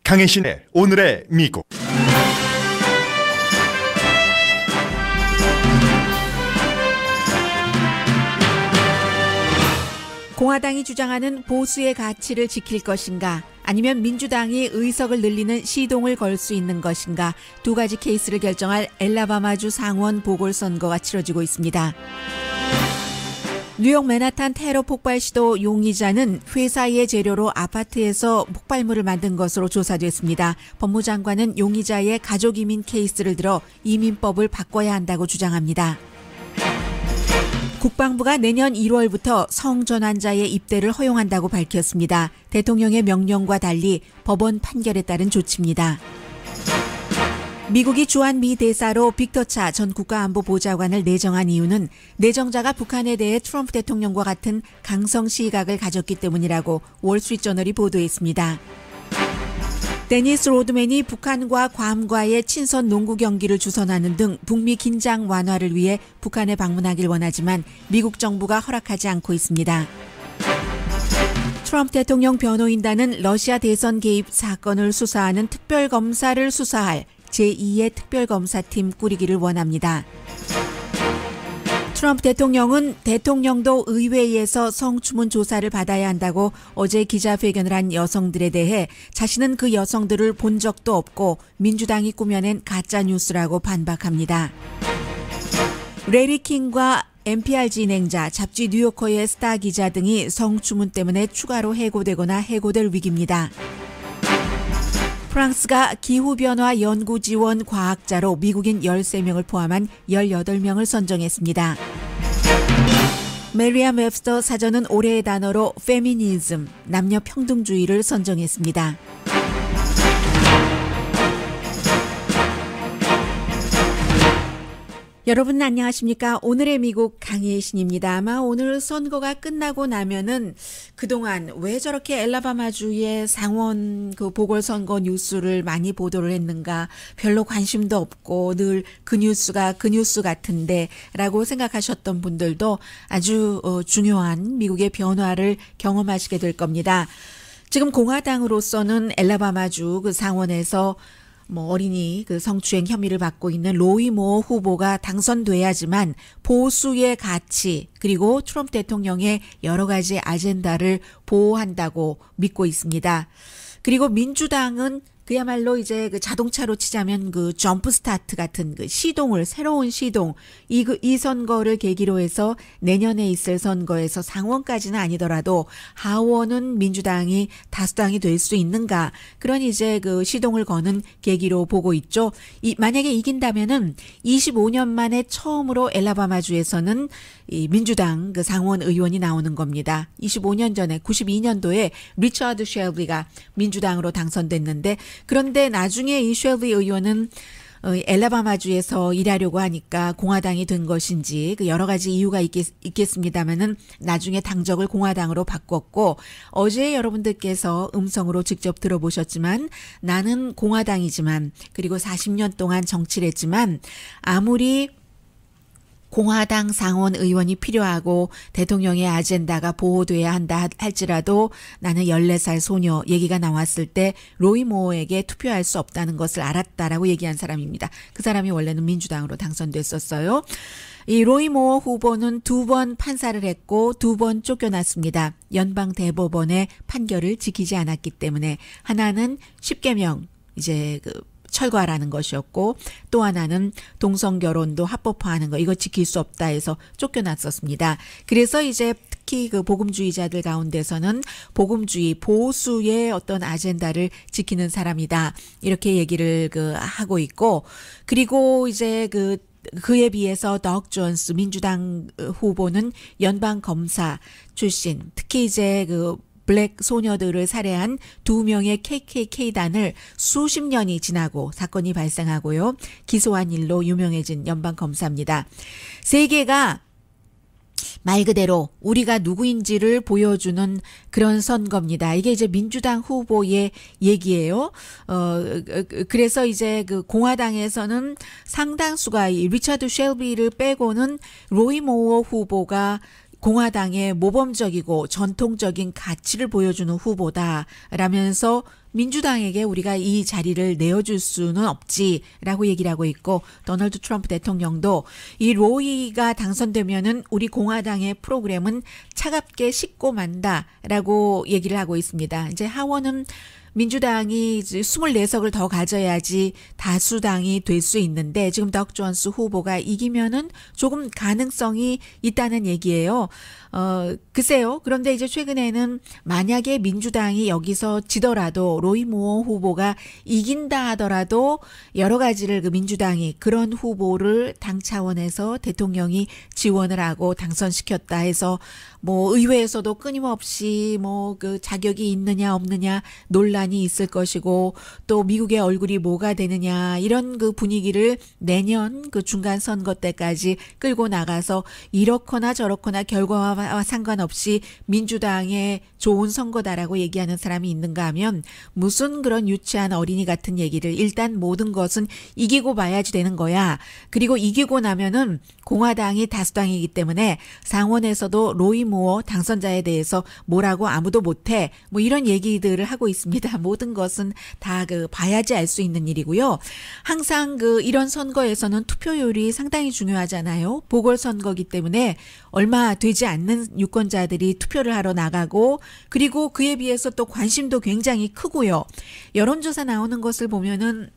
강혜신의 오늘의 미국. 공화당이 주장하는 보수의 가치를 지킬 것인가, 아니면 민주당이 의석을 늘리는 시동을 걸 수 있는 것인가, 두 가지 케이스를 결정할 엘라바마주 상원 보궐선거가 치러지고 있습니다. 뉴욕 맨하탄 테러 폭발 시도 용의자는 회사의 재료로 아파트에서 폭발물을 만든 것으로 조사됐습니다. 법무장관은 용의자의 가족 이민 케이스를 들어 이민법을 바꿔야 한다고 주장합니다. 국방부가 내년 1월부터 성전환자의 입대를 허용한다고 밝혔습니다. 대통령의 명령과 달리 법원 판결에 따른 조치입니다. 미국이 주한 미 대사로 빅터 차 전 국가안보보좌관을 내정한 이유는 내정자가 북한에 대해 트럼프 대통령과 같은 강성 시각을 가졌기 때문이라고 월스트리트저널이 보도했습니다. 데니스 로드맨이 북한과 괌과의 친선 농구 경기를 주선하는 등 북미 긴장 완화를 위해 북한에 방문하길 원하지만 미국 정부가 허락하지 않고 있습니다. 트럼프 대통령 변호인단은 러시아 대선 개입 사건을 수사하는 특별검사를 수사할 제2의 특별검사팀 꾸리기를 원합니다. 트럼프 대통령은 대통령도 의회에서 성추문 조사를 받아야 한다고 어제 기자회견을 한 여성들에 대해 자신은 그 여성들을 본 적도 없고 민주당이 꾸며낸 가짜뉴스라고 반박합니다. 레리 킹과 NPR 진행자, 잡지 뉴요커의 스타 기자 등이 성추문 때문에 추가로 해고되거나 해고될 위기입니다. 프랑스가 기후변화 연구지원 과학자로 미국인 13명을 포함한 18명을 선정했습니다. 메리엄 웹스터 사전은 올해의 단어로 페미니즘, 남녀평등주의를 선정했습니다. 여러분 안녕하십니까? 오늘의 미국 강혜신입니다. 아마 오늘 선거가 끝나고 나면은 그동안 왜 저렇게 엘라바마주의 상원 그 보궐선거 뉴스를 많이 보도를 했는가, 별로 관심도 없고 늘 그 뉴스가 그 뉴스 같은데 라고 생각하셨던 분들도 아주 중요한 미국의 변화를 경험하시게 될 겁니다. 지금 공화당으로서는 엘라바마주 그 상원에서 어린이 그 성추행 혐의를 받고 있는 로이 모어 후보가 당선돼야지만 보수의 가치 그리고 트럼프 대통령의 여러 가지 아젠다를 보호한다고 믿고 있습니다. 그리고 민주당은 그야말로 이제 그 자동차로 치자면 그 점프 스타트 같은 그 시동을, 새로운 시동, 이 선거를 계기로 해서 내년에 있을 선거에서 상원까지는 아니더라도 하원은 민주당이 다수당이 될 수 있는가, 그런 이제 그 시동을 거는 계기로 보고 있죠. 만약에 이긴다면은 25년 만에 처음으로 엘라바마주에서는 이 민주당 그 상원 의원이 나오는 겁니다. 25년 전에 92년도에 리처드 쉘비가 민주당으로 당선됐는데, 그런데 나중에 이 쉘비 의원은 엘라바마주에서 일하려고 하니까 공화당이 된 것인지 그 여러 가지 이유가 있겠습니다만은 나중에 당적을 공화당으로 바꿨고, 어제 여러분들께서 음성으로 직접 들어보셨지만 나는 공화당이지만, 그리고 40년 동안 정치를 했지만 아무리 공화당 상원 의원이 필요하고 대통령의 아젠다가 보호돼야 한다 할지라도 나는 14살 소녀 얘기가 나왔을 때 로이 모어에게 투표할 수 없다는 것을 알았다라고 얘기한 사람입니다. 그 사람이 원래는 민주당으로 당선됐었어요. 이 로이 모어 후보는 2번 판사를 했고 2번 쫓겨났습니다. 연방 대법원의 판결을 지키지 않았기 때문에, 하나는 10개명 이제 철거하라는 것이었고, 또 하나는 동성결혼도 합법화하는 거, 이거 지킬 수 없다 해서 쫓겨났었습니다. 그래서 이제 특히 그 복음주의자들 가운데서는 복음주의, 보수의 어떤 아젠다를 지키는 사람이다, 이렇게 얘기를 하고 있고, 그리고 이제 그에 비해서 덕 존스 민주당 후보는 연방 검사 출신, 특히 이제 블랙 소녀들을 살해한 2명의 KKK단을 수십 년이 지나고 사건이 발생하고요, 기소한 일로 유명해진 연방검사입니다. 세계가 말 그대로 우리가 누구인지를 보여주는 그런 선거입니다. 이게 이제 민주당 후보의 얘기예요. 그래서 이제 공화당에서는 상당수가 이 리처드 쉘비를 빼고는 로이 모어 후보가 공화당의 모범적이고 전통적인 가치를 보여주는 후보다라면서 민주당에게 우리가 이 자리를 내어줄 수는 없지라고 얘기를 하고 있고, 도널드 트럼프 대통령도 이 로이가 당선되면은 우리 공화당의 프로그램은 차갑게 식고 만다라고 얘기를 하고 있습니다. 이제 하원은 민주당이 24석을 더 가져야지 다수당이 될 수 있는데, 지금 덕 존스 후보가 이기면은 조금 가능성이 있다는 얘기예요. 글쎄요. 그런데 이제 최근에는 만약에 민주당이 여기서 지더라도 로이 무어 후보가 이긴다 하더라도 여러 가지를 그 민주당이 그런 후보를 당 차원에서 대통령이 지원을 하고 당선시켰다 해서 뭐 의회에서도 끊임없이 뭐 그 자격이 있느냐 없느냐 논란이 있을 것이고, 또 미국의 얼굴이 뭐가 되느냐 이런 그 분위기를 내년 그 중간 선거 때까지 끌고 나가서 이렇거나 저렇거나 결과와 상관없이 민주당의 좋은 선거다라고 얘기하는 사람이 있는가 하면, 무슨 그런 유치한 어린이 같은 얘기를, 일단 모든 것은 이기고 봐야지 되는 거야. 그리고 이기고 나면은 공화당이 다수당이기 때문에 상원에서도 로이 무어 당선자에 대해서 뭐라고 아무도 못해, 뭐 이런 얘기들을 하고 있습니다. 모든 것은 다 그 봐야지 알 수 있는 일이고요. 항상 그 이런 선거에서는 투표율이 상당히 중요하잖아요. 보궐선거기 때문에 얼마 되지 않는 유권자들이 투표를 하러 나가고, 그리고 그에 비해서 또 관심도 굉장히 크고요. 여론조사 나오는 것을 보면은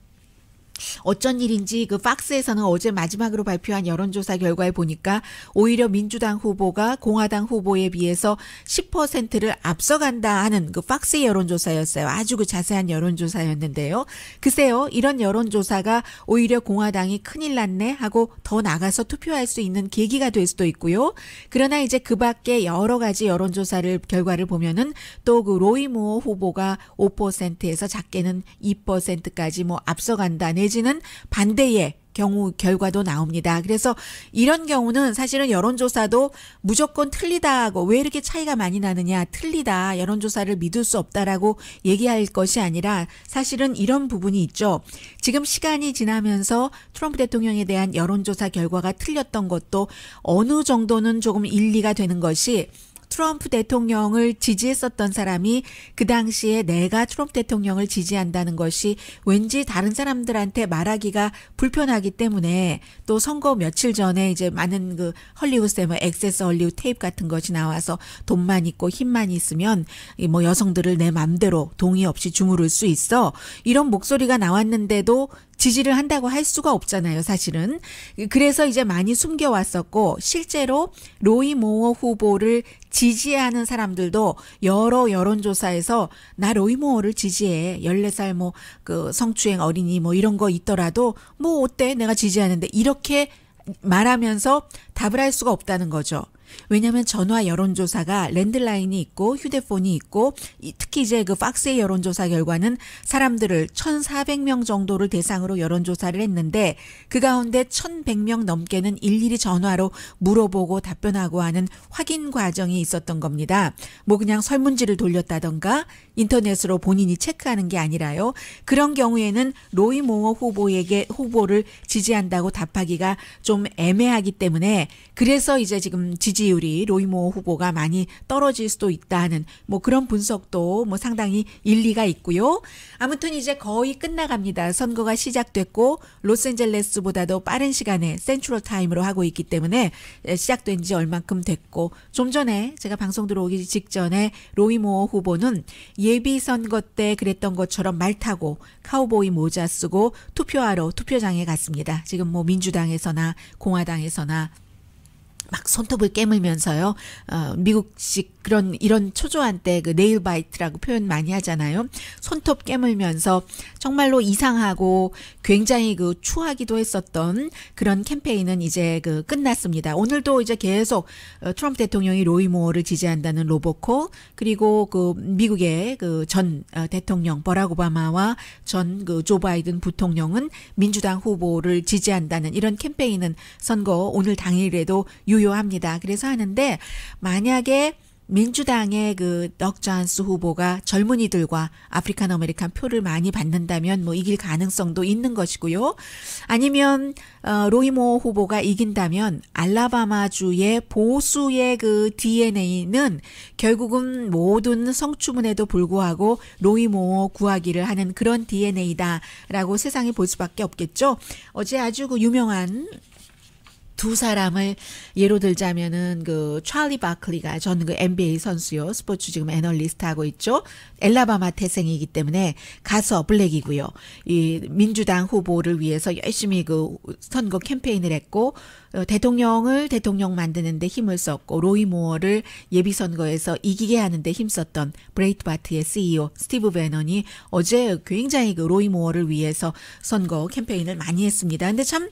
어쩐 일인지 그 팍스에서는 어제 마지막으로 발표한 여론조사 결과에 보니까 오히려 민주당 후보가 공화당 후보에 비해서 10%를 앞서간다 하는 그 팍스의 여론조사였어요. 아주 그 자세한 여론조사였는데요. 글쎄요, 이런 여론조사가 오히려 공화당이 큰일 났네 하고 더 나가서 투표할 수 있는 계기가 될 수도 있고요. 그러나 이제 그 밖에 여러 가지 여론조사를 결과를 보면은 또 그 로이 무어 후보가 5%에서 작게는 2%까지 뭐 앞서간다, 내지는 반대의 경우 결과도 나옵니다. 그래서 이런 경우는 사실은 여론조사도 무조건 틀리다고, 왜 이렇게 차이가 많이 나느냐, 틀리다, 여론조사를 믿을 수 없다라고 얘기할 것이 아니라, 사실은 이런 부분이 있죠. 지금 시간이 지나면서 트럼프 대통령에 대한 여론조사 결과가 틀렸던 것도 어느 정도는 조금 일리가 되는 것이, 트럼프 대통령을 지지했었던 사람이 그 당시에 내가 트럼프 대통령을 지지한다는 것이 왠지 다른 사람들한테 말하기가 불편하기 때문에, 또 선거 며칠 전에 이제 많은 그 헐리우드에 뭐 액세스 헐리우드 테이프 같은 것이 나와서 돈만 있고 힘만 있으면 뭐 여성들을 내 맘대로 동의 없이 주무를 수 있어, 이런 목소리가 나왔는데도 지지를 한다고 할 수가 없잖아요, 사실은. 그래서 이제 많이 숨겨왔었고, 실제로 로이 무어 후보를 지지하는 사람들도 여러 여론조사에서 나 로이 무어를 지지해, 14살 뭐 그 성추행 어린이 뭐 이런 거 있더라도 뭐 어때, 내가 지지하는데, 이렇게 말하면서 답을 할 수가 없다는 거죠. 왜냐하면 전화 여론조사가 랜드라인이 있고 휴대폰이 있고, 특히 이제 그 팍스의 여론조사 결과는 사람들을 1,400명 정도를 대상으로 여론조사를 했는데, 그 가운데 1,100명 넘게는 일일이 전화로 물어보고 답변하고 하는 확인 과정이 있었던 겁니다. 뭐 그냥 설문지를 돌렸다던가 인터넷으로 본인이 체크하는 게 아니라요. 그런 경우에는 로이 무어 후보를 지지한다고 답하기가 좀 애매하기 때문에, 그래서 이제 지금 지지율이 로이 무어 후보가 많이 떨어질 수도 있다는 뭐 그런 분석도 뭐 상당히 일리가 있고요. 아무튼 이제 거의 끝나갑니다. 선거가 시작됐고, 로스앤젤레스보다도 빠른 시간에 센트럴 타임으로 하고 있기 때문에 시작된 지 얼만큼 됐고, 좀 전에 제가 방송 들어오기 직전에 로이 무어 후보는 예비 선거 때 그랬던 것처럼 말 타고 카우보이 모자 쓰고 투표하러 투표장에 갔습니다. 지금 뭐 민주당에서나 공화당에서나 막 손톱을 깨물면서요. 미국식 이런 초조한 때 그 네일 바이트라고 표현 많이 하잖아요. 손톱 깨물면서 정말로 이상하고 굉장히 그 추하기도 했었던 그런 캠페인은 이제 그 끝났습니다. 오늘도 이제 계속 트럼프 대통령이 로이 무어를 지지한다는 로보콜, 그리고 그 미국의 그 전 대통령 버락 오바마와 전 그 조 바이든 부통령은 민주당 후보를 지지한다는 이런 캠페인은 선거 오늘 당일에도 유효합니다. 그래서 하는데, 만약에 민주당의 그 덕 존스 후보가 젊은이들과 아프리칸 아메리칸 표를 많이 받는다면 뭐 이길 가능성도 있는 것이고요. 아니면 로이 모어 후보가 이긴다면 알라바마주의 보수의 그 DNA는 결국은 모든 성추문에도 불구하고 로이 모어 구하기를 하는 그런 DNA다라고 세상이 볼 수밖에 없겠죠. 어제 아주 그 유명한 두 사람을 예로 들자면은 그 찰리 바클리가 저는 그 NBA 선수요. 스포츠 지금 애널리스트 하고 있죠. 엘라바마 태생이기 때문에 가서 블랙이고요. 이 민주당 후보를 위해서 열심히 그 선거 캠페인을 했고 대통령을 대통령 만드는데 힘을 썼고 로이 모어를 예비 선거에서 이기게 하는데 힘썼던 브레이트바트의 CEO 스티브 배넌이 어제 굉장히 그 로이 모어를 위해서 선거 캠페인을 많이 했습니다. 근데 참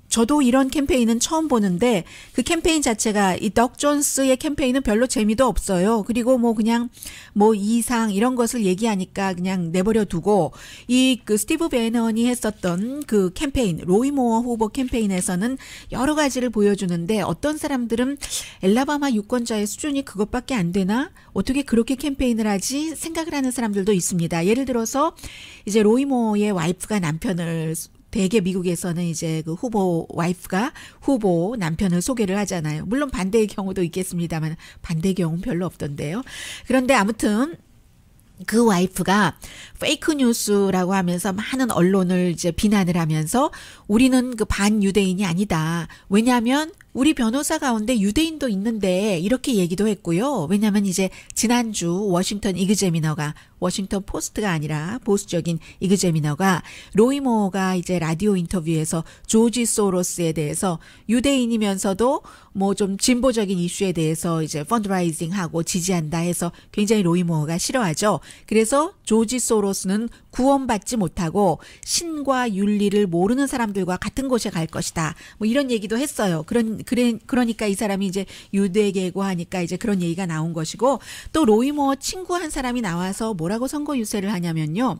저도 이런 캠페인은 처음 보는데 그 캠페인 자체가 이 덕 존스의 캠페인은 별로 재미도 없어요. 그리고 뭐 그냥 뭐 이상 이런 것을 얘기하니까 그냥 내버려 두고 이 그 스티브 배넌이 했었던 그 캠페인 로이 모어 후보 캠페인에서는 여러 가지를 보여주는데 어떤 사람들은 엘라바마 유권자의 수준이 그것밖에 안 되나? 어떻게 그렇게 캠페인을 하지? 생각을 하는 사람들도 있습니다. 예를 들어서 이제 로이 모어의 와이프가 남편을 대개 미국에서는 이제 그 후보 와이프가 후보 남편을 소개를 하잖아요. 물론 반대의 경우도 있겠습니다만 반대의 경우는 별로 없던데요. 그런데 아무튼 그 와이프가 페이크 뉴스라고 하면서 많은 언론을 이제 비난을 하면서 우리는 그 반유대인이 아니다. 왜냐하면 우리 변호사 가운데 유대인도 있는데 이렇게 얘기도 했고요. 왜냐하면 이제 지난주 워싱턴 이그제미너가 워싱턴 포스트가 아니라 보수적인 이그제미너가 로이 모어가 이제 라디오 인터뷰에서 조지 소로스에 대해서 유대인이면서도 뭐 좀 진보적인 이슈에 대해서 이제 펀드라이징하고 지지한다 해서 굉장히 로이 모어가 싫어하죠. 그래서 조지 소로스는 구원받지 못하고 신과 윤리를 모르는 사람들과 같은 곳에 갈 것이다. 뭐 이런 얘기도 했어요. 그러니까 이 사람이 이제 유대계고 하니까 이제 그런 얘기가 나온 것이고 또 로이 모어 친구 한 사람이 나와서 뭐라고 선거 유세를 하냐면요.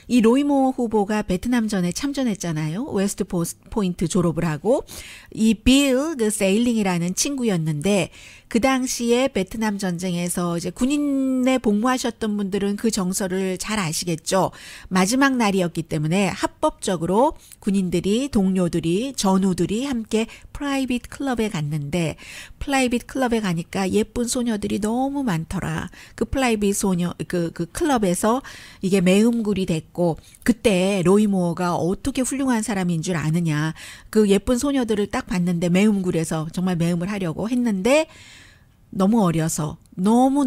이 로이 모어 후보가 베트남전에 참전했잖아요. 웨스트 포인트 졸업을 하고 이 빌 그 세일링이라는 친구였는데 그 당시에 베트남 전쟁에서 이제 군인에 복무하셨던 분들은 그 정서를 잘 아시겠죠. 마지막 날이었기 때문에 합법적으로 군인들이 동료들이 전우들이 함께 프라이빗 클럽에 갔는데 프라이빗 클럽에 가니까 예쁜 소녀들이 너무 많더라. 그 프라이빗 소녀 그 클럽에서 이게 매음굴이 됐고 그때 로이 모어가 어떻게 훌륭한 사람인 줄 아느냐. 그 예쁜 소녀들을 딱 봤는데 매음굴에서 정말 매음을 하려고 했는데 너무 어려서 너무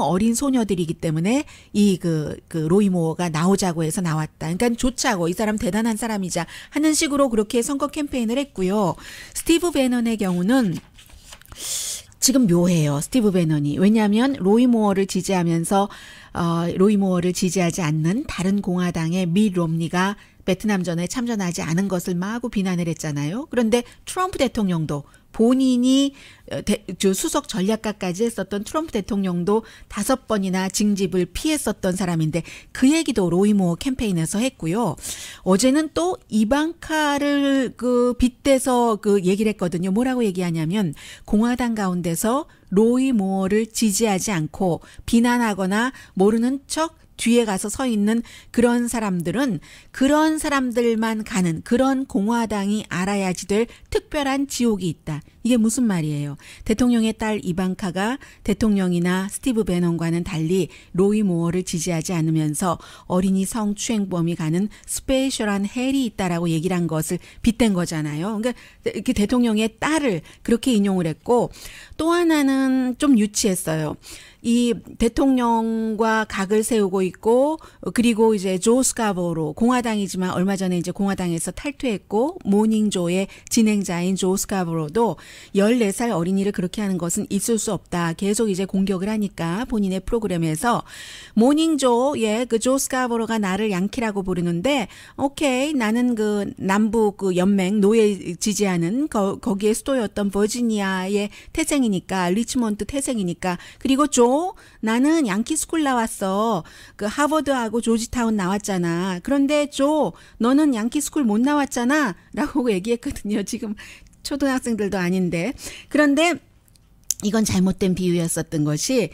어린 소녀들이기 때문에 이 그 로이 모어가 나오자고 해서 나왔다. 그러니까 좋자고 이 사람 대단한 사람이자 하는 식으로 그렇게 선거 캠페인을 했고요. 스티브 배넌의 경우는 지금 묘해요. 스티브 배넌이. 왜냐하면 로이 모어를 지지하면서 로이 모어를 지지하지 않는 다른 공화당의 밋 롬니가 베트남전에 참전하지 않은 것을 마구 비난을 했잖아요. 그런데 트럼프 대통령도 본인이 수석 전략가까지 했었던 트럼프 대통령도 5번이나 징집을 피했었던 사람인데 그 얘기도 로이 모어 캠페인에서 했고요. 어제는 또 이방카를 그 빗대서 그 얘기를 했거든요. 뭐라고 얘기하냐면 공화당 가운데서 로이 모어를 지지하지 않고 비난하거나 모르는 척 뒤에 가서 서 있는 그런 사람들은 그런 사람들만 가는 그런 공화당이 알아야지 될 특별한 지옥이 있다. 이게 무슨 말이에요? 대통령의 딸 이방카가 대통령이나 스티브 배넌과는 달리 로이 모어를 지지하지 않으면서 어린이 성추행범이 가는 스페셜한 헬이 있다라고 얘기를 한 것을 빗댄 거잖아요. 그러니까 이렇게 대통령의 딸을 그렇게 인용을 했고 또 하나는 좀 유치했어요. 이 대통령과 각을 세우고 있고 그리고 이제 조 스카보로 공화당이지만 얼마 전에 이제 공화당에서 탈퇴했고 모닝조의 진행자인 조 스카보로도 14살 어린이를 그렇게 하는 것은 있을 수 없다. 계속 이제 공격을 하니까 본인의 프로그램에서 모닝조의 그 조 스카보로가 나를 양키라고 부르는데 오케이 나는 그 남북 그 연맹 노예 지지하는 거기에 수도였던 버지니아의 태생이니까 리치몬드 태생이니까 그리고 나는 양키 스쿨 나왔어. 그 하버드하고 조지타운 나왔잖아. 그런데 너는 양키 스쿨 못 나왔잖아. 라고 얘기했거든요. 지금 초등학생들도 아닌데. 그런데 이건 잘못된 비유였었던 것이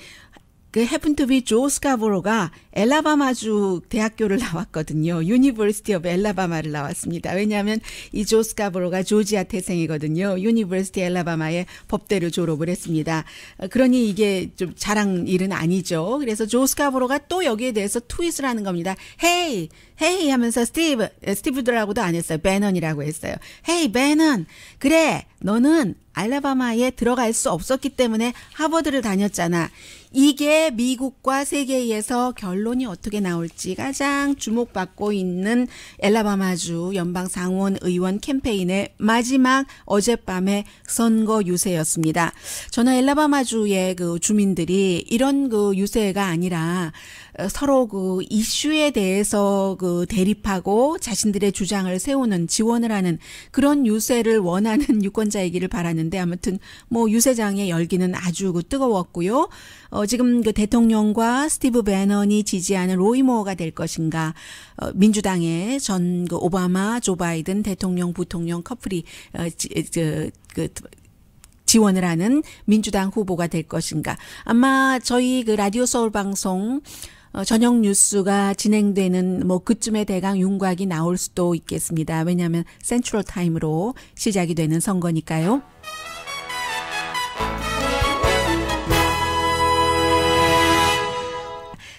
그 해픈 투비 조 스카보로가 엘라바마주 대학교를 나왔거든요. 유니버시티 오브 엘라바마를 나왔습니다. 왜냐하면 이 조 스카보로가 조지아 태생이거든요. 유니버시티 엘라바마의 법대를 졸업을 했습니다. 그러니 이게 좀 자랑 일은 아니죠. 그래서 조 스카보로가 또 여기에 대해서 트윗을 하는 겁니다. 헤이 헤이 하면서 스티브들하고도 안 했어요. 배넌이라고 했어요. 헤이 배넌, 그래 너는 알라바마에 들어갈 수 없었기 때문에 하버드를 다녔잖아. 이게 미국과 세계에서 결론이 어떻게 나올지 가장 주목받고 있는 엘라바마주 연방상원 의원 캠페인의 마지막 어젯밤의 선거 유세였습니다. 저는 엘라바마주의 그 주민들이 이런 그 유세가 아니라 서로 그 이슈에 대해서 그 대립하고 자신들의 주장을 세우는 지원을 하는 그런 유세를 원하는 유권자이기를 바라는데 아무튼 뭐 유세장의 열기는 아주 그 뜨거웠고요. 지금 그 대통령과 스티브 배넌이 지지하는 로이 모어가 될 것인가, 민주당의 전 그 오바마, 조 바이든 대통령 부통령 커플이 지원을 하는 민주당 후보가 될 것인가. 아마 저희 그 라디오 서울 방송 저녁 뉴스가 진행되는 뭐 그쯤에 대강 윤곽이 나올 수도 있겠습니다. 왜냐하면 센트럴 타임으로 시작이 되는 선거니까요.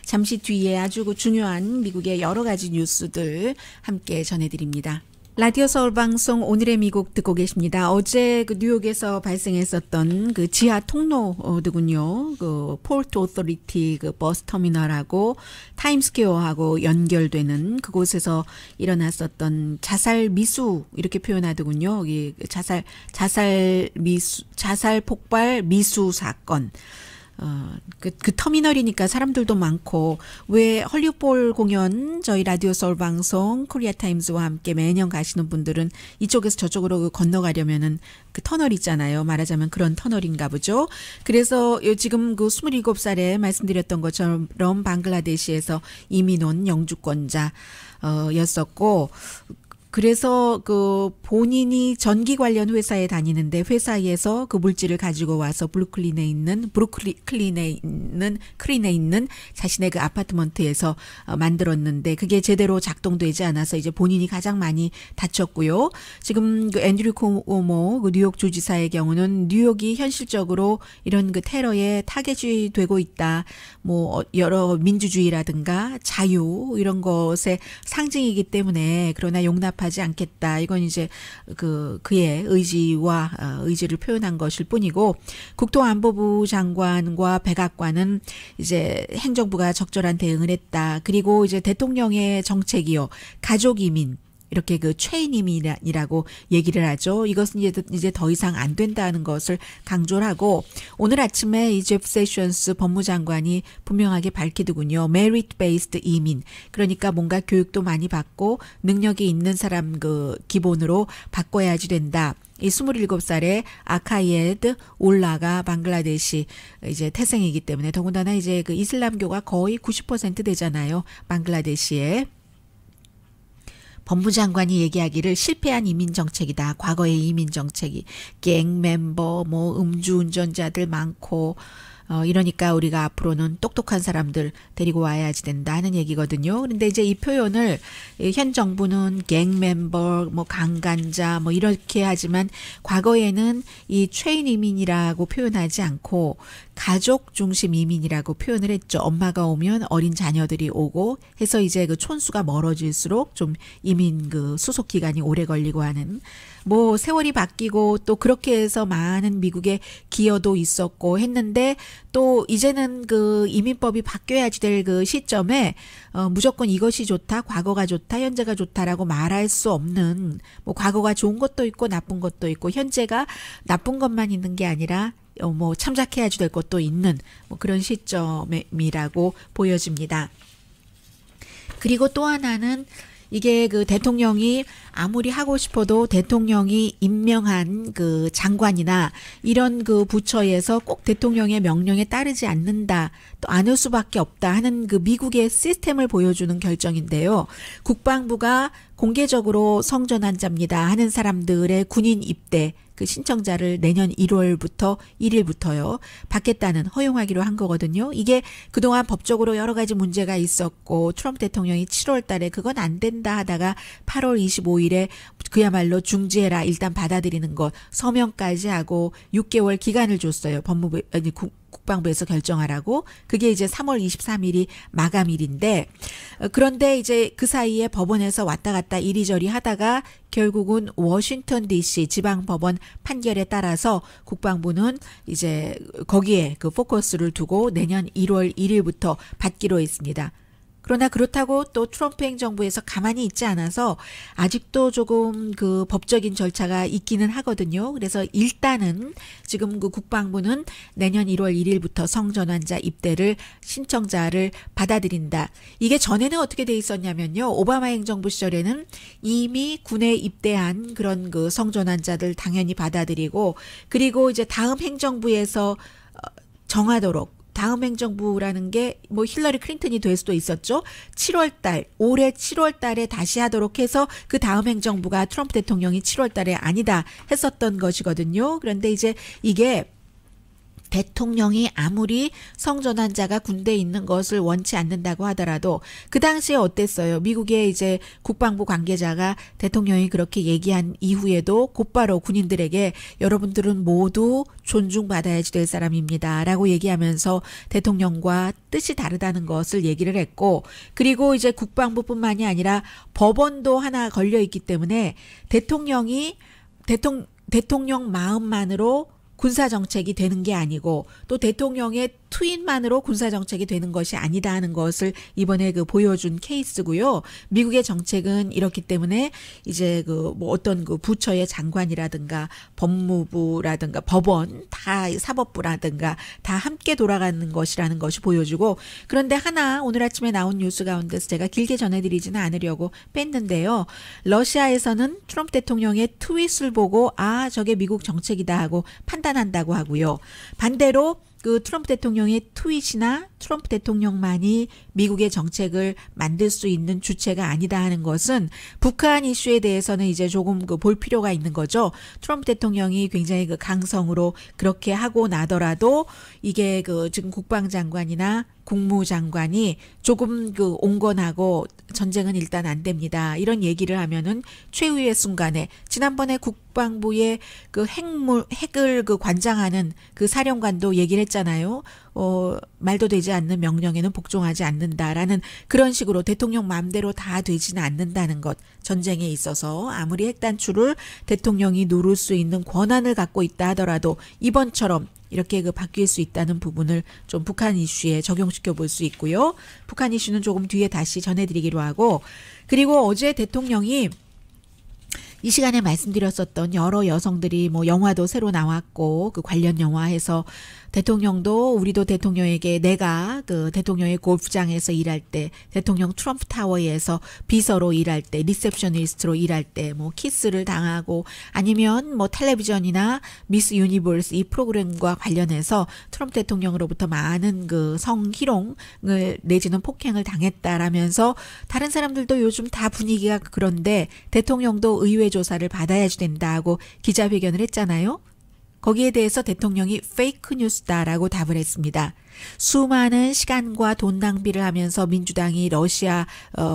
잠시 뒤에 아주 중요한 미국의 여러 가지 뉴스들 함께 전해드립니다. 라디오 서울 방송 오늘의 미국 듣고 계십니다. 어제 그 뉴욕에서 발생했었던 그 지하 통로더군요. 그 포트 오토리티 그 버스 터미널하고 타임스퀘어하고 연결되는 그곳에서 일어났었던 자살 미수 이렇게 표현하더군요. 이 자살 폭발 미수 사건. 그 터미널이니까 사람들도 많고, 왜 헐리우드 공연 저희 라디오 서울 방송 코리아 타임즈와 함께 매년 가시는 분들은 이쪽에서 저쪽으로 건너가려면은 그 터널 있잖아요. 말하자면 그런 터널인가 보죠. 그래서 지금 그 27살에 말씀드렸던 것처럼 방글라데시에서 이민 온 영주권자 였었고, 그래서 그 본인이 전기 관련 회사에 다니는데 회사에서 그 물질을 가지고 와서 브루클린에 있는 자신의 그 아파트먼트에서 만들었는데 그게 제대로 작동되지 않아서 이제 본인이 가장 많이 다쳤고요. 지금 그 앤드류 쿠오모 그 뉴욕 주지사의 경우는 뉴욕이 현실적으로 이런 그 테러에 타겟이 되고 있다. 뭐 여러 민주주의라든가 자유 이런 것의 상징이기 때문에 그러나 용납하지 않겠다. 이건 이제 그의 의지를 표현한 것일 뿐이고, 국토안보부 장관과 백악관은 이제 행정부가 적절한 대응을 했다. 그리고 이제 대통령의 정책이요, 가족 이민. 이렇게 그 최인임이라고 얘기를 하죠. 이것은 이제 더 이상 안 된다는 것을 강조를 하고, 오늘 아침에 이 제프 세션스 법무장관이 분명하게 밝히더군요. merit based 이민. 그러니까 뭔가 교육도 많이 받고 능력이 있는 사람 그 기본으로 바꿔야지 된다. 이 27살의 아카이에드 올라가 방글라데시 이제 태생이기 때문에, 더군다나 이제 그 이슬람교가 거의 90% 되잖아요. 방글라데시에. 법무장관이 얘기하기를 실패한 이민 정책이다. 과거의 이민 정책이 갱 멤버, 뭐 음주운전자들 많고 이러니까 우리가 앞으로는 똑똑한 사람들 데리고 와야지 된다 하는 얘기거든요. 그런데 이제 이 표현을 현 정부는 갱 멤버, 뭐 강간자, 뭐 이렇게 하지만 과거에는 이 최인 이민이라고 표현하지 않고 가족 중심 이민이라고 표현을 했죠. 엄마가 오면 어린 자녀들이 오고 해서 이제 그 촌수가 멀어질수록 좀 이민 그 수속 기간이 오래 걸리고 하는, 뭐 세월이 바뀌고 또 그렇게 해서 많은 미국의 기여도 있었고 했는데, 또 이제는 그 이민법이 바뀌어야지 될 그 시점에 무조건 이것이 좋다, 과거가 좋다, 현재가 좋다라고 말할 수 없는, 뭐 과거가 좋은 것도 있고 나쁜 것도 있고 현재가 나쁜 것만 있는 게 아니라 뭐 참작해야지 될 것도 있는 뭐 그런 시점이라고 보여집니다. 그리고 또 하나는 이게 그 대통령이 아무리 하고 싶어도 대통령이 임명한 그 장관이나 이런 그 부처에서 꼭 대통령의 명령에 따르지 않는다, 또 않을 수밖에 없다 하는 그 미국의 시스템을 보여주는 결정인데요. 국방부가 공개적으로 성전환자입니다 하는 사람들의 군인 입대 그 신청자를 내년 1월부터 1일부터요. 받겠다는 허용하기로 한 거거든요. 이게 그동안 법적으로 여러 가지 문제가 있었고 트럼프 대통령이 7월 달에 그건 안 된다 하다가 8월 25일에 그야말로 중지해라 일단 받아들이는 것 서명까지 하고 6개월 기간을 줬어요. 국방부에서 결정하라고. 그게 이제 3월 23일이 마감일인데 그런데 이제 그 사이에 법원에서 왔다 갔다 이리저리 하다가 결국은 워싱턴 DC 지방법원 판결에 따라서 국방부는 이제 거기에 그 포커스를 두고 내년 1월 1일부터 받기로 했습니다. 그러나 그렇다고 또 트럼프 행정부에서 가만히 있지 않아서 아직도 조금 그 법적인 절차가 있기는 하거든요. 그래서 일단은 지금 그 국방부는 내년 1월 1일부터 성전환자 입대를 신청자를 받아들인다. 이게 전에는 어떻게 돼 있었냐면요. 오바마 행정부 시절에는 이미 군에 입대한 그런 그 성전환자들 당연히 받아들이고 그리고 이제 다음 행정부에서 정하도록 다음 행정부라는 게 뭐 힐러리 클린턴이 될 수도 있었죠. 7월 달, 올해 7월 달에 다시 하도록 해서 그 다음 행정부가 트럼프 대통령이 7월 달에 아니다 했었던 것이거든요. 그런데 이제 이게 대통령이 아무리 성전환자가 군대에 있는 것을 원치 않는다고 하더라도 그 당시에 어땠어요? 미국의 이제 국방부 관계자가 대통령이 그렇게 얘기한 이후에도 곧바로 군인들에게 여러분들은 모두 존중받아야지 될 사람입니다. 라고 얘기하면서 대통령과 뜻이 다르다는 것을 얘기를 했고 그리고 이제 국방부뿐만이 아니라 법원도 하나 걸려 있기 때문에 대통령 마음만으로 군사정책이 되는 게 아니고 또 대통령의 트윗만으로 군사정책이 되는 것이 아니다 하는 것을 이번에 그 보여준 케이스고요. 미국의 정책은 이렇기 때문에 이제 그 뭐 어떤 그 부처의 장관이라든가 법무부라든가 법원 다 사법부라든가 다 함께 돌아가는 것이라는 것이 보여주고 그런데 하나 오늘 아침에 나온 뉴스 가운데서 제가 길게 전해드리지는 않으려고 뺐는데요. 러시아에서는 트럼프 대통령의 트윗을 보고 아 저게 미국 정책이다 하고 판단한다고 하고요. 반대로 그 트럼프 대통령의 트윗이나 트럼프 대통령만이 미국의 정책을 만들 수 있는 주체가 아니다 하는 것은 북한 이슈에 대해서는 이제 조금 그 볼 필요가 있는 거죠. 트럼프 대통령이 굉장히 그 강성으로 그렇게 하고 나더라도 이게 그 지금 국방장관이나 국무장관이 조금 그 온건하고 전쟁은 일단 안 됩니다. 이런 얘기를 하면은 최후의 순간에 지난번에 국방부의 그 핵을 그 관장하는 그 사령관도 얘기를 했잖아요. 말도 되지 않는 명령에는 복종하지 않는다라는 그런 식으로 대통령 마음대로 다 되지는 않는다는 것. 전쟁에 있어서 아무리 핵 단추를 대통령이 누를 수 있는 권한을 갖고 있다 하더라도 이번처럼 이렇게 그 바뀔 수 있다는 부분을 좀 북한 이슈에 적용시켜 볼 수 있고요. 북한 이슈는 조금 뒤에 다시 전해드리기로 하고 그리고 어제 대통령이 이 시간에 말씀드렸었던 여러 여성들이 뭐 영화도 새로 나왔고 그 관련 영화에서 대통령도 우리도 대통령에게 내가 그 대통령의 골프장에서 일할 때 대통령 트럼프 타워에서 비서로 일할 때 리셉셔니스트로 일할 때 뭐 키스를 당하고 아니면 뭐 텔레비전이나 미스 유니버스 이 프로그램과 관련해서 트럼프 대통령으로부터 많은 그 성희롱을 내지는 폭행을 당했다라면서 다른 사람들도 요즘 다 분위기가 그런데 대통령도 의회 조사를 받아야지 된다고 기자회견을 했잖아요. 거기에 대해서 대통령이 페이크 뉴스다라고 답을 했습니다. 수많은 시간과 돈 낭비를 하면서 민주당이 러시아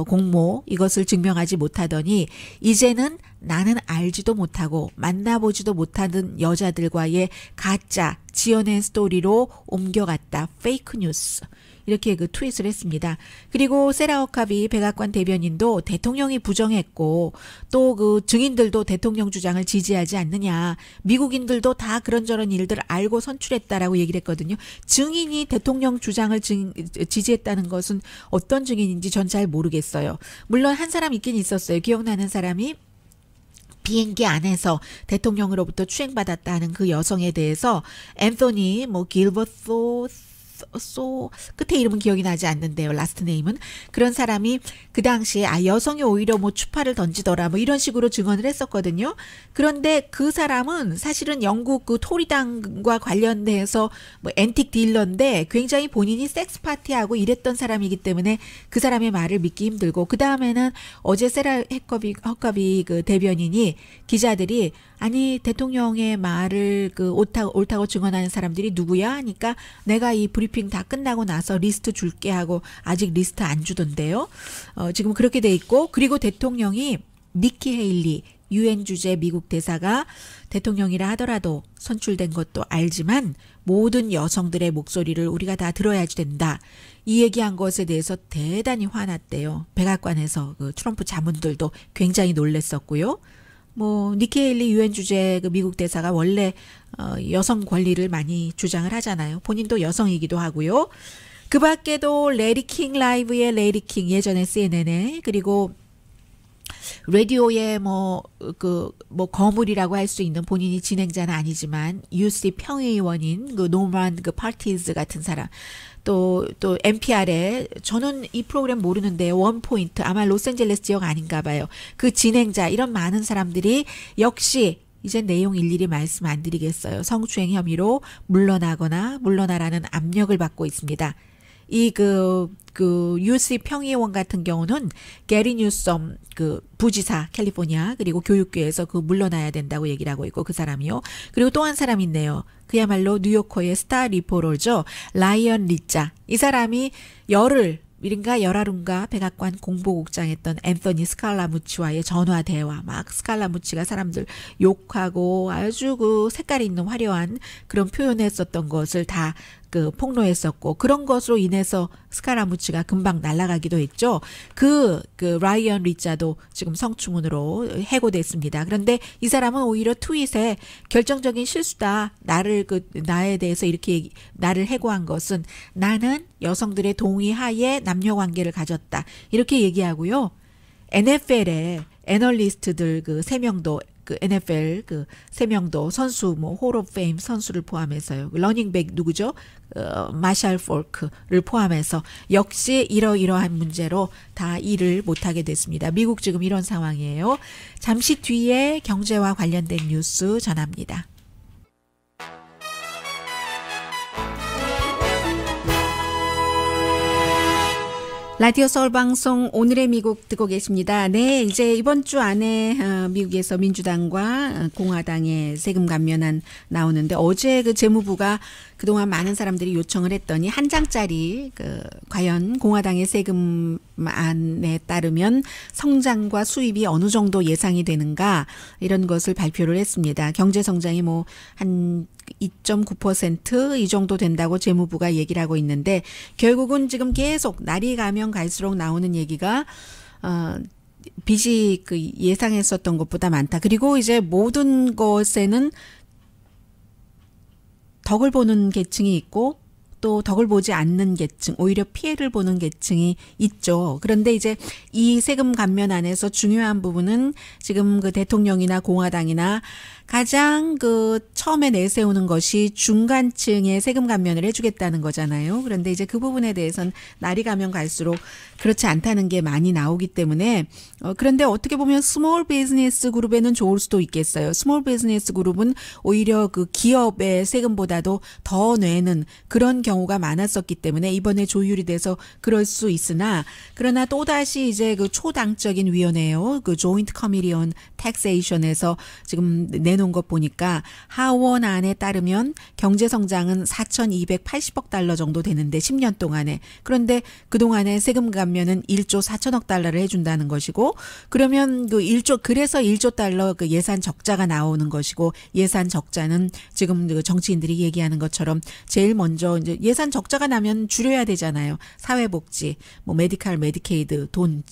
공모 이것을 증명하지 못하더니 이제는 나는 알지도 못하고 만나보지도 못하는 여자들과의 가짜 지어낸 스토리로 옮겨갔다. 페이크 뉴스. 이렇게 그 트윗을 했습니다. 그리고 세라 허카비 백악관 대변인도 대통령이 부정했고 또 그 증인들도 대통령 주장을 지지하지 않느냐. 미국인들도 다 그런저런 일들을 알고 선출했다라고 얘기를 했거든요. 증인이 대통령 주장을 지지했다는 것은 어떤 증인인지 전 잘 모르겠어요. 물론 한 사람 있긴 있었어요. 기억나는 사람이 비행기 안에서 대통령으로부터 추행받았다는 그 여성에 대해서 앤소니 뭐 길버소 끝에 이름은 기억이 나지 않는데요. 라스트 네임은. 그런 사람이 그 당시에 여성이 오히려 뭐 추파를 던지더라 뭐 이런 식으로 증언을 했었거든요. 그런데 그 사람은 사실은 영국 그 토리당과 관련돼서 뭐 앤틱 딜러인데 굉장히 본인이 섹스 파티하고 이랬던 사람이기 때문에 그 사람의 말을 믿기 힘들고, 그 다음에는 어제 세라 헛가비 그 대변인이 기자들이 아니 대통령의 말을 그 옳다고 증언하는 사람들이 누구야 하니까 내가 이 브리핑 다 끝나고 나서 리스트 줄게 하고 아직 리스트 안 주던데요. 지금 그렇게 돼 있고, 그리고 대통령이 니키 헤일리 유엔 주재 미국 대사가 대통령이라 하더라도 선출된 것도 알지만 모든 여성들의 목소리를 우리가 다 들어야지 된다. 이 얘기한 것에 대해서 대단히 화났대요. 백악관에서 그 트럼프 자문들도 굉장히 놀랬었고요. 뭐 니키 헤일리 유엔 주재 그 미국 대사가 원래 여성 권리를 많이 주장을 하잖아요. 본인도 여성이기도 하고요. 그 밖에도 레리 킹 라이브의 레리 킹 예전에 CNN에, 그리고 라디오의 뭐 거물이라고 할 수 있는, 본인이 진행자는 아니지만 UC 평의원인 그 노만 그 파티즈 같은 사람, 또 NPR에 저는 이 프로그램 모르는데 원포인트 아마 로스앤젤레스 지역 아닌가 봐요. 그 진행자, 이런 많은 사람들이 역시 이제 내용 일일이 말씀 안 드리겠어요. 성추행 혐의로 물러나라는 압력을 받고 있습니다. 그 UC 평의원 같은 경우는 게리 뉴섬 그 부지사 캘리포니아, 그리고 교육계에서 그 물러나야 된다고 얘기를 하고 있고, 그 사람이요. 그리고 또 한 사람 있네요. 그야말로 뉴요커의 스타 리포터죠. 라이언 리짜. 이 사람이 열하룬가 백악관 공보국장 했던 앤서니 스칼라무치와의 전화 대화, 막 스칼라무치가 사람들 욕하고 아주 그 색깔이 있는 화려한 그런 표현했었던 것을 다 그 폭로했었고, 그런 것으로 인해서 스칼라무치가 금방 날아가기도 했죠. 그 라이언 리자도 지금 성추문으로 해고됐습니다. 그런데 이 사람은 오히려 트윗에 결정적인 실수다. 나에 대해서 이렇게 나를 해고한 것은 나는 여성들의 동의 하에 남녀 관계를 가졌다. 이렇게 얘기하고요. NFL에 애널리스트들 그 3명도 그 NFL 그 3명도 선수 뭐 홀 오브 페임 선수를 포함해서요. 러닝백 누구죠? 마샬 폴크를 포함해서 역시 이러이러한 문제로 다 일을 못하게 됐습니다. 미국 지금 이런 상황이에요. 잠시 뒤에 경제와 관련된 뉴스 전합니다. 라디오 서울 방송 오늘의 미국 듣고 계십니다. 네, 이제 이번 주 안에 미국에서 민주당과 공화당의 세금 감면안 나오는데, 어제 그 재무부가 그동안 많은 사람들이 요청을 했더니 한 장짜리 과연 공화당의 세금안에 따르면 성장과 수입이 어느 정도 예상이 되는가, 이런 것을 발표를 했습니다. 경제 성장이 뭐 한 2.9% 이 정도 된다고 재무부가 얘기를 하고 있는데, 결국은 지금 계속 날이 가면 갈수록 나오는 얘기가 빚이 그 예상했었던 것보다 많다. 그리고 이제 모든 것에는 덕을 보는 계층이 있고 또 덕을 보지 않는 계층, 오히려 피해를 보는 계층이 있죠. 그런데 이제 이 세금 감면안에서 중요한 부분은 지금 그 대통령이나 공화당이나 가장 그 처음에 내세우는 것이 중간층의 세금 감면을 해주겠다는 거잖아요. 그런데 이제 그 부분에 대해서는 날이 가면 갈수록 그렇지 않다는 게 많이 나오기 때문에 그런데 어떻게 보면 스몰 비즈니스 그룹에는 좋을 수도 있겠어요. 스몰 비즈니스 그룹은 오히려 그 기업의 세금보다도 더 내는 그런 경우가 많았었기 때문에 이번에 조율이 돼서 그럴 수 있으나, 그러나 또다시 이제 그 초당적인 위원회요. 그 조인트 커미티 온 텍세이션에서 지금 내놓은 것 보니까 하원안에 따르면 경제 성장은 4,280억 달러 정도 되는데 10년 동안에, 그런데 그동안에 세금 감면은 1조 4천억 달러를 해준다는 것이고, 그러면 그래서 1조 달러 그 예산 적자가 나오는 것이고, 예산 적자는 지금 그 정치인들이 얘기하는 것처럼 제일 먼저 이제 예산 적자가 나면 줄여야 되잖아요. 사회복지, 뭐 메디칼, 메디케이드 돈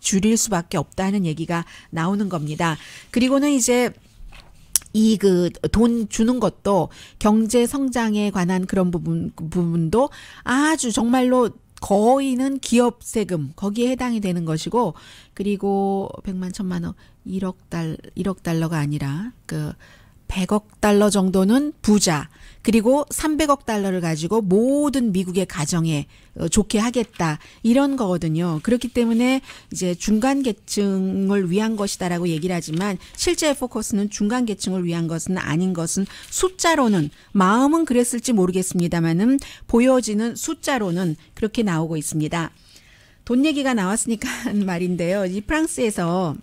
줄일 수밖에 없다는 얘기가 나오는 겁니다. 그리고는 이제 이 그 돈 주는 것도 경제 성장에 관한 그런 부분도 아주 정말로 거의는 기업 세금 거기에 해당이 되는 것이고, 그리고 100만 1000만 원 1억 달러가 아니라 100억 달러 정도는 부자, 그리고 300억 달러를 가지고 모든 미국의 가정에 좋게 하겠다, 이런 거거든요. 그렇기 때문에 이제 중간 계층을 위한 것이다라고 얘기를 하지만 실제 포커스는 중간 계층을 위한 것은 아닌 것은 숫자로는, 마음은 그랬을지 모르겠습니다만은 보여지는 숫자로는 그렇게 나오고 있습니다. 돈 얘기가 나왔으니까 말인데요. 이 프랑스에서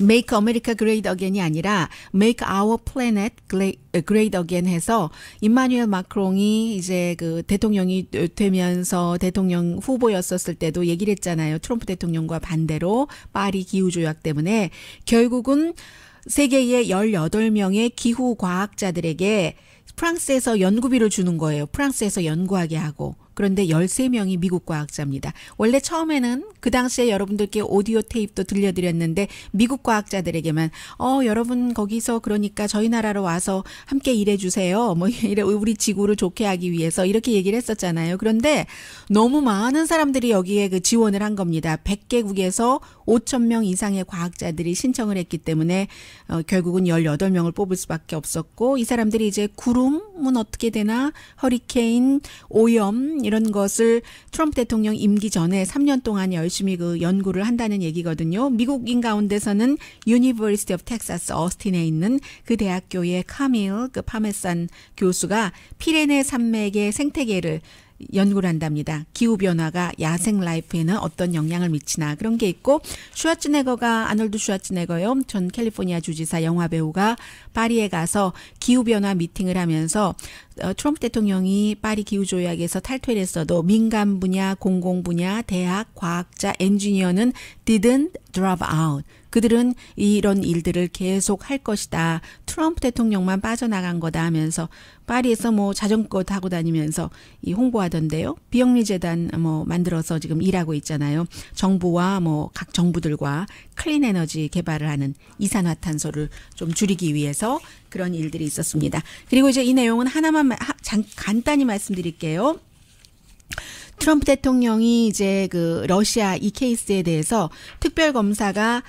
Make America Great Again이 아니라 Make Our Planet Great Again 해서 임마누엘 마크롱이 이제 그 대통령이 되면서 대통령 후보였었을 때도 얘기를 했잖아요. 트럼프 대통령과 반대로 파리 기후조약 때문에 결국은 세계의 18명의 기후 과학자들에게 프랑스에서 연구비를 주는 거예요. 프랑스에서 연구하게 하고. 그런데 13명이 미국 과학자입니다. 원래 처음에는 그 당시에 여러분들께 오디오 테이프도 들려드렸는데 미국 과학자들에게만 여러분 거기서 그러니까 저희 나라로 와서 함께 일해주세요. 뭐 우리 지구를 좋게 하기 위해서 이렇게 얘기를 했었잖아요. 그런데 너무 많은 사람들이 여기에 그 지원을 한 겁니다. 100개국에서 5,000명 이상의 과학자들이 신청을 했기 때문에 결국은 18명을 뽑을 수밖에 없었고, 이 사람들이 이제 구름은 어떻게 되나, 허리케인, 오염 이런 것을 트럼프 대통령 임기 전에 3년 동안 열심히 그 연구를 한다는 얘기거든요. 미국인 가운데서는 University of Texas 어스틴에 있는 그 대학교의 카밀 그 파메산 교수가 피레네 산맥의 생태계를 연구를 한답니다. 기후변화가 야생 라이프에는 어떤 영향을 미치나, 그런 게 있고, 아놀드 슈와츠네거요. 전 캘리포니아 주지사 영화배우가 파리에 가서 기후변화 미팅을 하면서 트럼프 대통령이 파리 기후조약에서 탈퇴를 했어도 민간 분야, 공공 분야, 대학, 과학자, 엔지니어는 didn't drop out. 그들은 이런 일들을 계속 할 것이다. 트럼프 대통령만 빠져나간 거다 하면서 파리에서 뭐 자전거 타고 다니면서 이 홍보하던데요. 비영리 재단 뭐 만들어서 지금 일하고 있잖아요. 정부와 뭐 각 정부들과 클린 에너지 개발을 하는 이산화탄소를 좀 줄이기 위해서 그런 일들이 있었습니다. 그리고 이제 이 내용은 하나만 간단히 말씀드릴게요. 트럼프 대통령이 이제 그 러시아 이 케이스에 대해서 특별검사가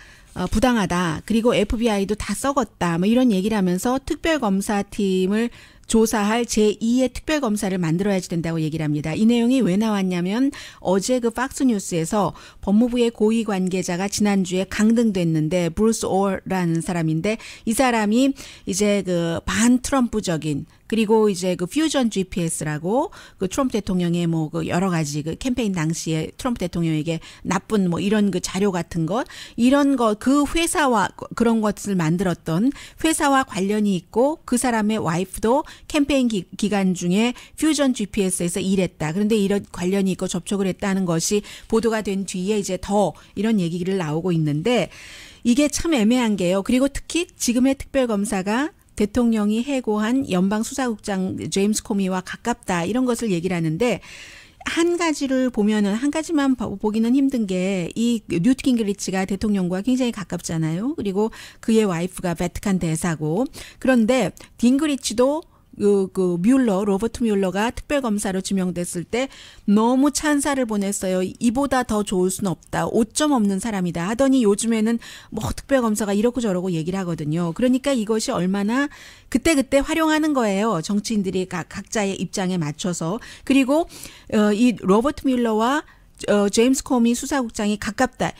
부당하다. 그리고 FBI도 다 썩었다. 뭐 이런 얘기를 하면서 특별검사팀을 조사할 제2의 특별검사를 만들어야지 된다고 얘기를 합니다. 이 내용이 왜 나왔냐면 어제 그 팍스뉴스에서 법무부의 고위 관계자가 지난주에 강등됐는데, 브루스 오라는 사람인데, 이 사람이 이제 그 반트럼프적인, 그리고 이제 그 퓨전 GPS라고 그 트럼프 대통령의 뭐 그 여러 가지 그 캠페인 당시에 트럼프 대통령에게 나쁜 뭐 이런 그 자료 같은 것, 이런 거 그 회사와 그런 것을 만들었던 회사와 관련이 있고, 그 사람의 와이프도 캠페인 기간 중에 퓨전 GPS에서 일했다. 그런데 이런 관련이 있고 접촉을 했다는 것이 보도가 된 뒤에 이제 더 이런 얘기를 나오고 있는데, 이게 참 애매한 게요. 그리고 특히 지금의 특별검사가 대통령이 해고한 연방수사국장 제임스 코미와 가깝다, 이런 것을 얘기를 하는데, 한 가지를 보면은, 한 가지만 보기는 힘든 게, 이 뉴트 깅그리치가 대통령과 굉장히 가깝잖아요. 그리고 그의 와이프가 베티칸 대사고, 그런데 깅그리치도 로버트 뮬러가 특별검사로 지명됐을 때 너무 찬사를 보냈어요. 이보다 더 좋을 수는 없다. 5점 없는 사람이다 하더니 요즘에는 뭐 특별검사가 이렇고 저러고 얘기를 하거든요. 그러니까 이것이 얼마나 그때그때 활용하는 거예요. 정치인들이 각자의 입장에 맞춰서. 그리고 이 로버트 뮬러와 제임스 코미 수사국장이 가깝다.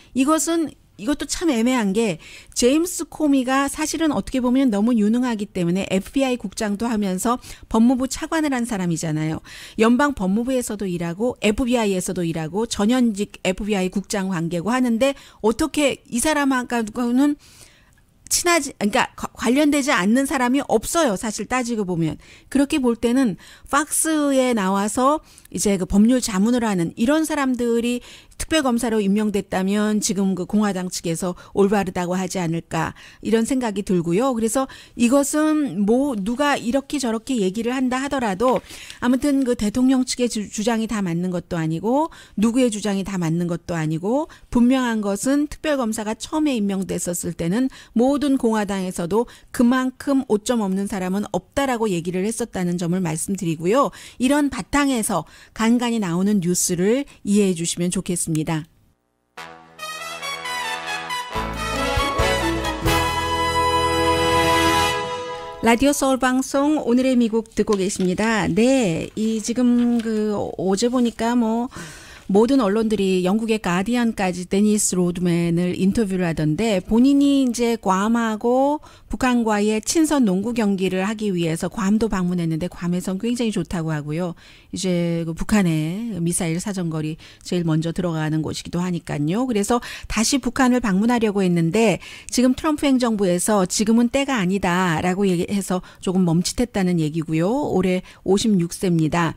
이것도 참 애매한 게, 제임스 코미가 사실은 어떻게 보면 너무 유능하기 때문에 FBI 국장도 하면서 법무부 차관을 한 사람이잖아요. 연방 법무부에서도 일하고 FBI에서도 일하고 전현직 FBI 국장 관계고 하는데, 어떻게 이 사람하고는 그러니까 관련되지 않는 사람이 없어요. 사실 따지고 보면. 그렇게 볼 때는 팍스에 나와서 이제 그 법률 자문을 하는 이런 사람들이 특별검사로 임명됐다면 지금 그 공화당 측에서 올바르다고 하지 않을까, 이런 생각이 들고요. 그래서 이것은 뭐 누가 이렇게 저렇게 얘기를 한다 하더라도 아무튼 그 대통령 측의 주장이 다 맞는 것도 아니고 누구의 주장이 다 맞는 것도 아니고, 분명한 것은 특별검사가 처음에 임명됐었을 때는 모든 공화당에서도 그만큼 5점 없는 사람은 없다라고 얘기를 했었다는 점을 말씀드리고요. 이런 바탕에서 간간히 나오는 뉴스를 이해해 주시면 좋겠습니다. 라디오 서울 방송 오늘의 미국 듣고 계십니다. 네, 이 지금 어제 보니까 모든 언론들이 영국의 가디언까지 데니스 로드맨을 인터뷰를 하던데 본인이 이제 괌하고 북한과의 친선 농구 경기를 하기 위해서 괌도 방문했는데 괌에선 굉장히 좋다고 하고요. 이제 북한의 미사일 사정거리 제일 먼저 들어가는 곳이기도 하니까요. 그래서 다시 북한을 방문하려고 했는데 지금 트럼프 행정부에서 지금은 때가 아니다라고 얘기해서 조금 멈칫했다는 얘기고요. 올해 56세입니다.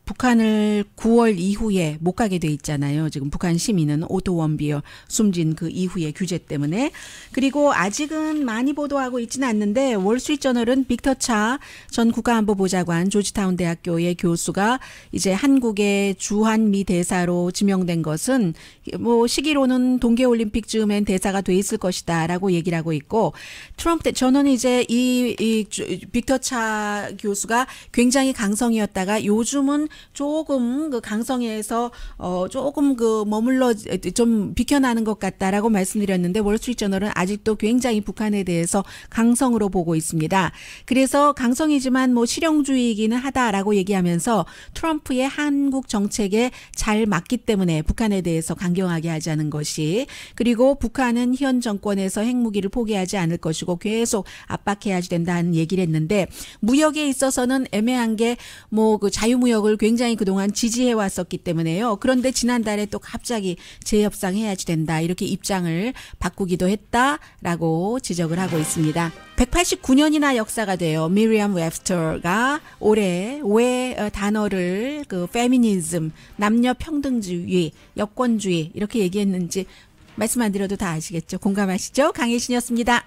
북한을 9월 이후에 못 가게 돼 있잖아요. 지금 북한 시민은 오토 원비어 숨진 그 이후의 규제 때문에. 그리고 아직은 많이 보도하고 있지는 않는데 월스트리트저널은 빅터 차 전 국가안보보좌관 조지타운 대학교의 교수가 이제 한국의 주한미 대사로 지명된 것은 시기로는 동계올림픽 즈음엔 대사가 돼 있을 것이다라고 얘기를 하고 있고 트럼프 저는 이제 이 빅터 차 교수가 굉장히 강성이었다가 요즘은 조금 그 강성에서 조금 머물러 좀 비켜나는 것 같다라고 말씀드렸는데 월스트리트저널은 아직도 굉장히 북한에 대해서 강성으로 보고 있습니다. 그래서 강성이지만 실용주의이기는 하다라고 얘기하면서 트럼프의 한국 정책에 잘 맞기 때문에 북한에 대해서 강경하게 하지 않은 것이 그리고 북한은 현 정권에서 핵무기를 포기하지 않을 것이고 계속 압박해야 된다는 얘기를 했는데 무역에 있어서는 애매한 게 그 자유무역을 굉장히 그동안 지지해 왔었기 때문에요. 그런데 지난달에 또 갑자기 재협상해야지 된다. 이렇게 입장을 바꾸기도 했다라고 지적을 하고 있습니다. 189년이나 역사가 돼요. 미리엄 웹스터가 올해 왜 단어를 페미니즘, 남녀 평등주의, 여권주의 이렇게 얘기했는지 말씀 안 드려도 다 아시겠죠? 공감하시죠? 강혜신이었습니다.